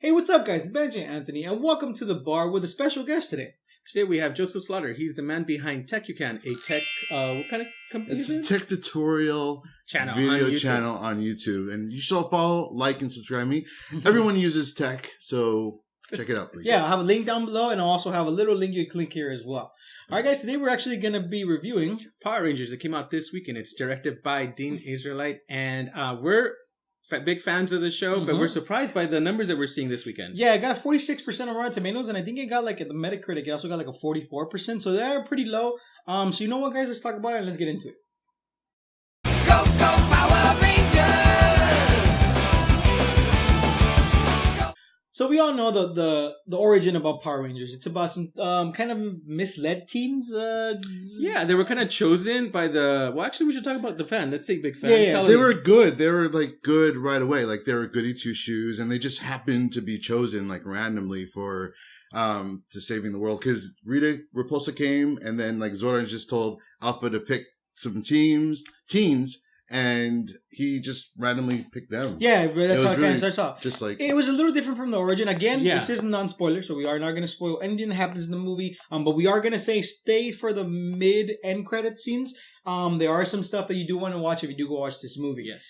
Hey, what's up, guys? It's Benji Anthony, and welcome to the bar with a special guest today. Today we have Joseph Slaughter. He's the man behind TechUCan, a tech, what kind of company It's is a it? tech tutorial video channel on YouTube. And you should all follow, like, and subscribe me. Everyone uses tech, so check it out, please. Yeah, I'll have a link down below, and I'll also have a little link you can click here as well. All right, guys, today we're actually going to be reviewing Power Rangers. It came out this weekend. It's directed by Dean Israelite, and we're big fans of the show, but we're surprised by the numbers that we're seeing this weekend. Yeah, it got 46% on Rotten Tomatoes, and I think it got like at the Metacritic, it also got like a 44%, so they're pretty low. So you know what, guys? Let's talk about it and let's get into it. Go, go, Power Rangers! So we all know the origin about Power Rangers. It's about some kind of misled teens. Yeah, they were kind of chosen by the... Well, actually, we should talk about the fan. Let's say big fan. Yeah. They were good. They were, like, good right away. Like, they were goody two-shoes, and they just happened to be chosen, like, randomly for... to saving the world. Because Rita Repulsa came, and then, like, Zordon just told Alpha to pick some teens, and he just randomly picked them. Yeah, but that's how it kind of starts off. Just like it was a little different from the origin. Again, this is a non-spoiler, so we are not going to spoil anything that happens in the movie. But we are going to say stay for the mid-end credit scenes. There are some stuff that you do want to watch if you do go watch this movie. Yes.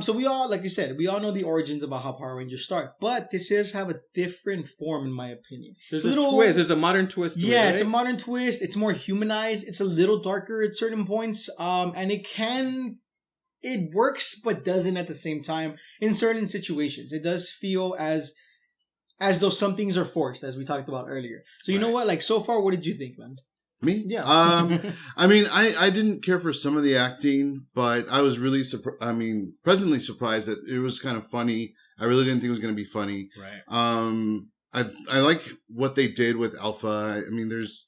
So we all, like you said, we all know the origins about how Power Rangers start, but this does have a different form, in my opinion. There's a twist. There's a modern twist to it, right? It's a modern twist. It's more humanized. It's a little darker at certain points. And it works, but doesn't at the same time in certain situations. It does feel as though some things are forced, as we talked about earlier. So you know what? Like, so far, what did you think, man? Me? Yeah. I mean, I didn't care for some of the acting, but I was really pleasantly surprised that it was kind of funny. I really didn't think it was going to be funny. Right. I like what they did with Alpha. I mean, there's,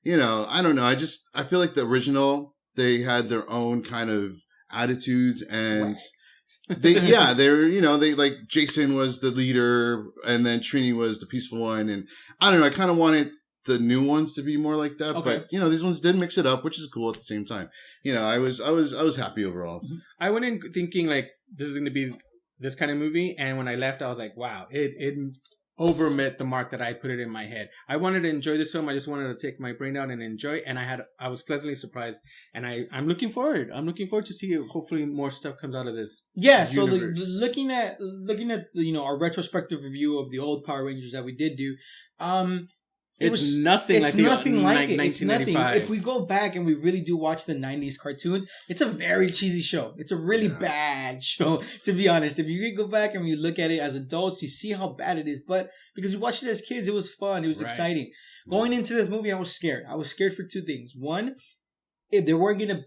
I don't know. I feel like the original, they had their own kind of attitudes, and they like Jason was the leader, and then Trini was the peaceful one, and I don't know, I kind of wanted the new ones to be more like that, but these ones did mix it up, which is cool at the same time. I was happy overall. I went in thinking like this is going to be this kind of movie, and when I left I was like, wow, it over met the mark that I put it in my head. I wanted to enjoy this film. I just wanted to take my brain out and enjoy it. And I was pleasantly surprised. And I'm looking forward. I'm looking forward to see hopefully more stuff comes out of this. Yeah. So looking at our retrospective review of the old Power Rangers that we did do, it's nothing like 1995. It's nothing. If we go back and we really do watch the 90s cartoons, it's a very cheesy show. It's a really bad show, to be honest. If you go back and you look at it as adults, you see how bad it is. But because we watched it as kids, it was fun. It was exciting. Going into this movie, I was scared. I was scared for two things. One, if they weren't going to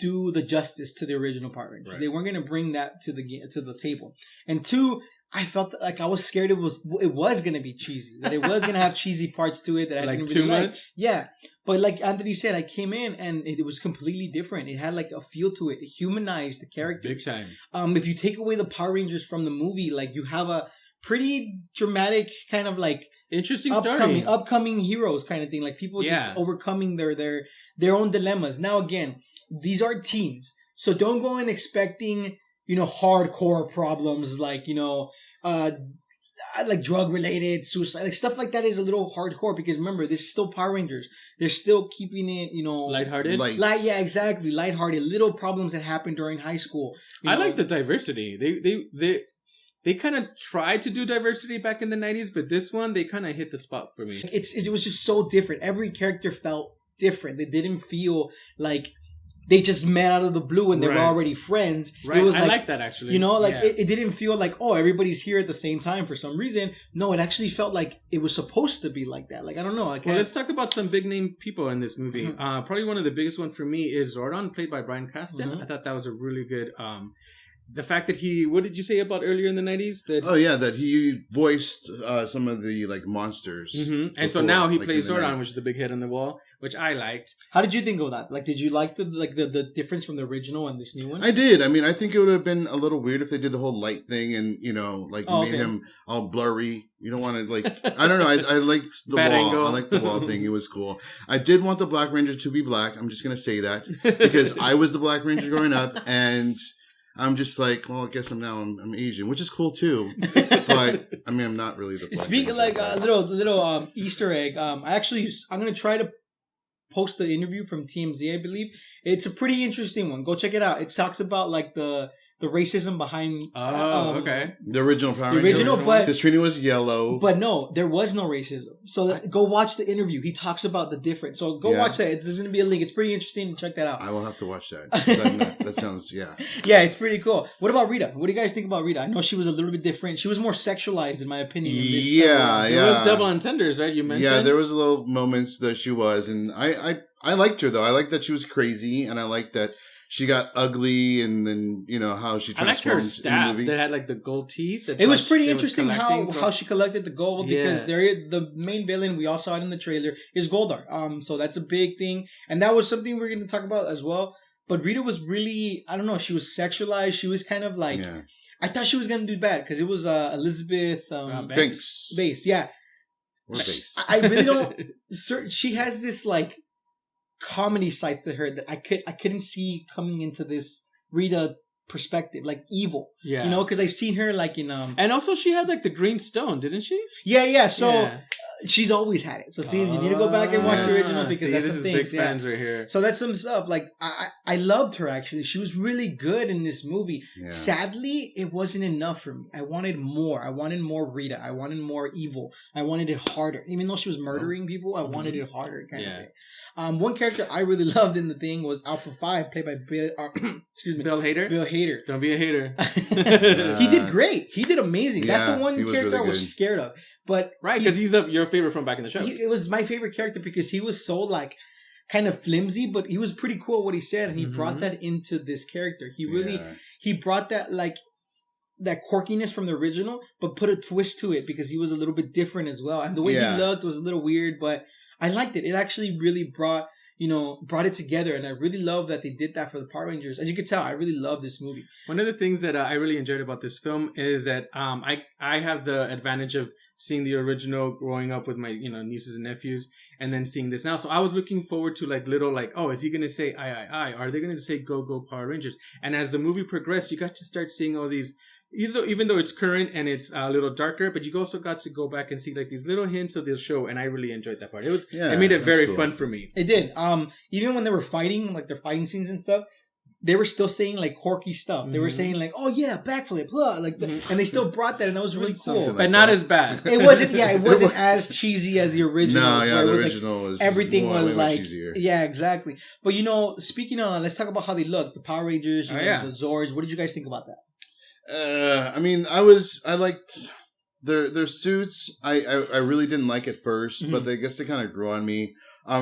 do the justice to the original Power Rangers. They weren't going to bring that to the table. And two, I felt like I was scared it was going to be cheesy. That it was going to have cheesy parts to it that I didn't really too like. much? Yeah. But like Anthony said, I came in and it was completely different. It had like a feel to it. It humanized the characters. Big time. If you take away the Power Rangers from the movie, like you have a pretty dramatic kind of like interesting story. Upcoming heroes kind of thing. Like people just overcoming their own dilemmas. Now again, these are teens. So don't go in expecting hardcore problems like, like drug related, suicide, like stuff like that is a little hardcore because remember, this is still Power Rangers. They're still keeping it, lighthearted. Yeah, exactly. Lighthearted. Little problems that happened during high school. I like the diversity. They kind of tried to do diversity back in the 90s, but this one, they kind of hit the spot for me. It was just so different. Every character felt different. They didn't feel like they just met out of the blue and they were already friends. Right. It was I like that actually. It didn't feel like, oh, everybody's here at the same time for some reason. No, it actually felt like it was supposed to be like that. Like, I don't know. Well, let's talk about some big name people in this movie. Probably one of the biggest one for me is Zordon, played by Bryan Cranston. I thought that was a really good... the fact that what did you say about earlier in the 90s? That he voiced some of the like monsters. And so now he plays Zordon, which is the big hit on the wall, which I liked. How did you think of that? Like, did you like the difference from the original and this new one? I did. I mean, I think it would have been a little weird if they did the whole light thing and made him all blurry. You don't want to I don't know. I liked the Bad wall. angle. I liked the wall thing. It was cool. I did want the Black Ranger to be black. I'm just gonna say that because I was the Black Ranger growing up and. I'm just like, well, I guess I'm Asian, which is cool too. But I mean, I'm not really the. Speaking like a little Easter egg, I'm gonna try to post the interview from TMZ. I believe it's a pretty interesting one. Go check it out. It talks about like the racism behind. Okay. The original Power The original, but because Trini was yellow. But no, there was no racism. So go watch the interview. He talks about the difference. So go watch that. There's going to be a link. It's pretty interesting. Check that out. I will have to watch that. That sounds, yeah. Yeah, it's pretty cool. What about Rita? What do you guys think about Rita? I know she was a little bit different. She was more sexualized, in my opinion. In this It was double entendres, right? You mentioned. Yeah, there was little moments that she was, and I liked her though. I liked that she was crazy, and I liked that she got ugly, and then how she transformed. I liked her in the staff movie. that had like the gold teeth. It was pretty interesting how she collected the gold because the main villain, we all saw it in the trailer, is Goldar. So that's a big thing, and that was something we're going to talk about as well. But Rita was really, I don't know, she was sexualized. She was kind of like, I thought she was going to do bad because it was Elizabeth Banks. Yeah. Banks. I really don't. She has this like comedy side to her that I couldn't see coming into this Rita perspective, like evil. Yeah. Because I've seen her like in And also she had like the green stone, didn't she? Yeah. So she's always had it. So see, you need to go back and watch the original because that's the thing. Big fans right here. So that's some stuff. Like I loved her actually. She was really good in this movie. Yeah. Sadly, it wasn't enough for me. I wanted more. I wanted more Rita. I wanted more evil. I wanted it harder. Even though she was murdering people, I wanted it harder kind of thing. One character I really loved in the thing was Alpha 5, played by Bill Hader. Bill Hader. Don't be a hater. He did great. He did amazing. That's the one character really I was scared of. But right, because he's your favorite from back in the show. It was my favorite character because he was so like kind of flimsy, but he was pretty cool what he said, and he brought that into this character. He really he brought that like that quirkiness from the original, but put a twist to it because he was a little bit different as well. And the way he looked was a little weird, but I liked it. It actually really brought it together, and I really love that they did that for the Power Rangers. As you can tell, I really love this movie. One of the things that I really enjoyed about this film is that I have the advantage of seeing the original growing up with my nieces and nephews, and then seeing this now. So I was looking forward to is he gonna say I? Are they gonna say go Power Rangers? And as the movie progressed, you got to start seeing all these. Even though it's current and it's a little darker, but you also got to go back and see like these little hints of this show, and I really enjoyed that part. It made it very fun for me. It did. Even when they were fighting, like their fighting scenes and stuff, they were still saying like quirky stuff. They were saying like, "Oh yeah, backflip," blah, like, and they still brought that, and that was really cool. But not as bad. It wasn't. Yeah, it wasn't as cheesy as the original. No, yeah, the original was everything was like cheesier. Yeah, exactly. But speaking of, let's talk about how they look. The Power Rangers, the Zords. What did you guys think about that? I mean, I liked their suits. I really didn't like at first, but I guess they kind of grew on me. I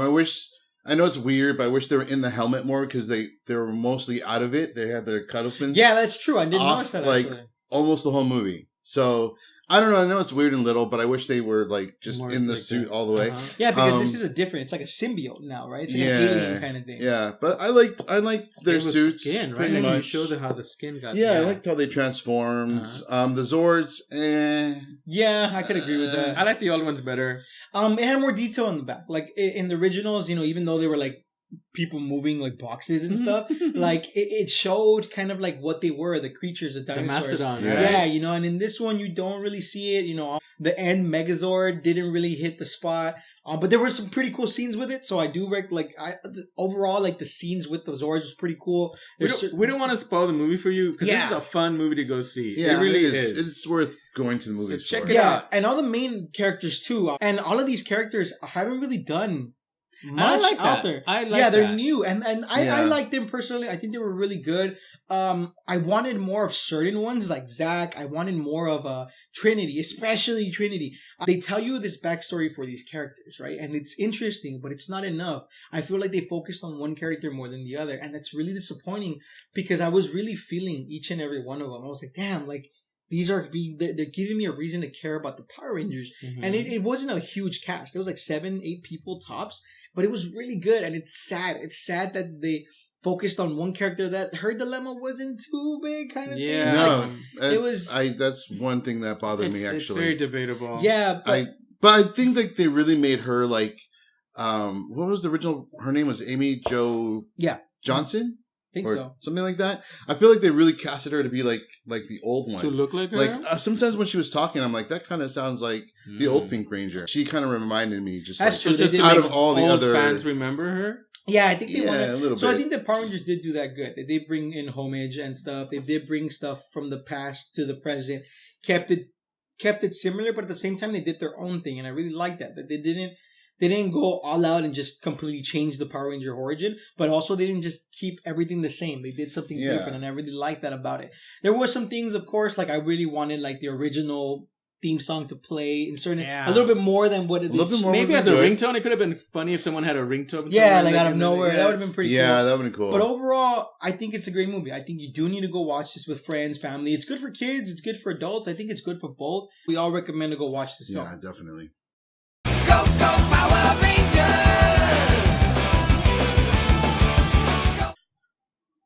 know it's weird, but I wish they were in the helmet more because they were mostly out of it. They had their cut-opens. Yeah, that's true. I didn't notice that like actually. Almost the whole movie. So I don't know. I know it's weird and little, but I wish they were like just more in the suit all the way. Yeah, because this is a different. It's like a symbiote now, right? It's like an alien kind of thing. Yeah, but I liked their suits. Skin, right? Pretty much. You showed how the skin got. Yeah, I liked how they transformed. The Zords. Yeah, I could agree with that. I like the old ones better. It had more detail in the back. Like in the originals, even though they were like people moving like boxes and stuff, like it showed kind of like what they were, the creatures, the dinosaurs. The mastodon, right? Yeah, and in this one you don't really see it. The end Megazord didn't really hit the spot, but there were some pretty cool scenes with it. So I do overall like the scenes with the Zords was pretty cool. We don't want to spoil the movie for you because this is a fun movie to go see. Yeah, it really is. It's worth going to the movie. So check it out, and all the main characters too, and all of these characters haven't really done much out there. They're new, and I liked them personally. I think they were really good. I wanted more of certain ones like Zach. I wanted more of Trinity, especially Trinity. They tell you this backstory for these characters, right? And it's interesting, but it's not enough. I feel like they focused on one character more than the other, and that's really disappointing because I was really feeling each and every one of them. I was like, damn, like they're giving me a reason to care about the Power Rangers. And it wasn't a huge cast. It was like 7-8 people tops. But it was really good, and it's sad. It's sad that they focused on one character that her dilemma wasn't too big, kind of thing. No, it was. That's one thing that bothered me actually. It's very debatable. Yeah, but I think that they really made her like, what was the original? Her name was Amy Jo. Yeah. Johnson. think or so. something like that. I feel like they really casted her to be like the old one. To look like her? Like sometimes when she was talking, I'm like, that kind of sounds like the old Pink Ranger. She kind of reminded me just That's like, true. just They did out make of all the old other fans remember her? Yeah, I think they Yeah, wanted a little So I bit. think the Power Rangers did do that good. They did bring in homage and stuff. They did bring stuff from the past to the present. Kept it similar, but at the same time they did their own thing, and I really liked that. That they didn't go all out and just completely change the Power Ranger origin, but also they didn't just keep everything the same. They did something Yeah. different, and I really liked that about it. There were some things, of course, like I really wanted like the original theme song to play in certain Yeah. a little bit more than what it A little bit more. Maybe would as be a good. ringtone, it could have been funny if someone had a ringtone. Yeah, somewhere like out of in the- nowhere. yeah. That would have been pretty Yeah, cool. that would be cool. But overall, I think it's a great movie. I think you do need to go watch this with friends, family. It's good for kids. It's good for adults. I think it's good for both. We all recommend to go watch this film. Yeah, definitely. Go, go, Power Rangers!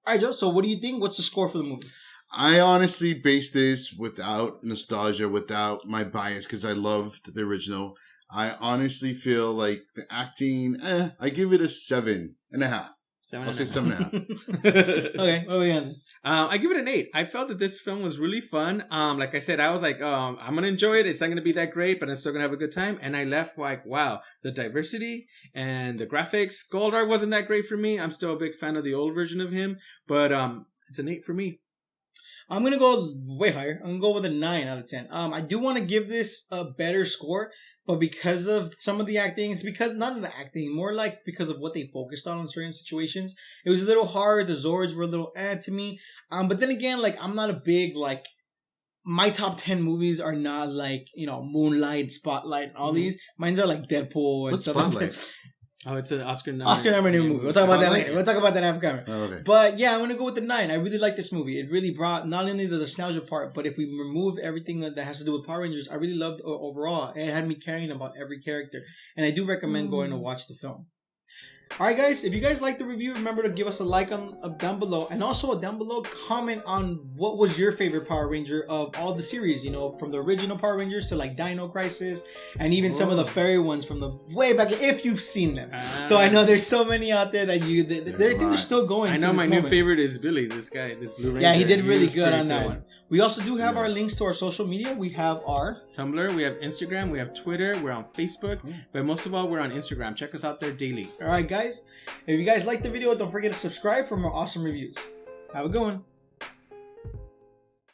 All right, Joe. So what do you think? What's the score for the movie? I honestly base this without nostalgia, without my bias, because I loved the original. I honestly feel like the acting, I give it a 7.5. I'll say 7.5. Okay, what are we on? I give it an 8. I felt that this film was really fun. Like I said, I was like, I'm gonna enjoy it. It's not gonna be that great, but I'm still gonna have a good time. And I left like, wow, the diversity and the graphics. Goldar wasn't that great for me. I'm still a big fan of the old version of him, but it's an 8 for me. I'm gonna go way higher. I'm gonna go with a 9 out of 10. I do want to give this a better score, but because of some of the acting, it's because none of the acting, more like because of what they focused on in certain situations. It was a little hard. The Zords were a little to me. But then again, like I'm not a big like. My top 10 movies are not like Moonlight, Spotlight, all these. Mine's are like Deadpool and What's stuff Spotlight? like that. Oh, it's an Oscar Nominated movie. We'll talk about that Spotlight? later. We'll talk about that after camera. Oh, okay. But yeah, I'm gonna go with the 9. I really like this movie. It really brought not only the nostalgia part, but if we remove everything that has to do with Power Rangers, I really loved overall. It had me caring about every character, and I do recommend going to watch the film. All right, guys. If you guys like the review, remember to give us a like down below, and also down below comment on what was your favorite Power Ranger of all the series. From the original Power Rangers to like Dino Crisis, and even some of the fairy ones from the way back. If you've seen them, so I know there's so many out there that I think they're still going. I to know this my moment. new favorite is Billy. This guy, this Blue Ranger. Yeah, he did really was good pretty on that cool. one. We also do have Yeah. our links to our social media. We have our Tumblr, we have Instagram, we have Twitter, we're on Facebook, but most of all, we're on Instagram. Check us out there daily. all right, guys. If you guys like the video, don't forget to subscribe for more awesome reviews. Have a good one.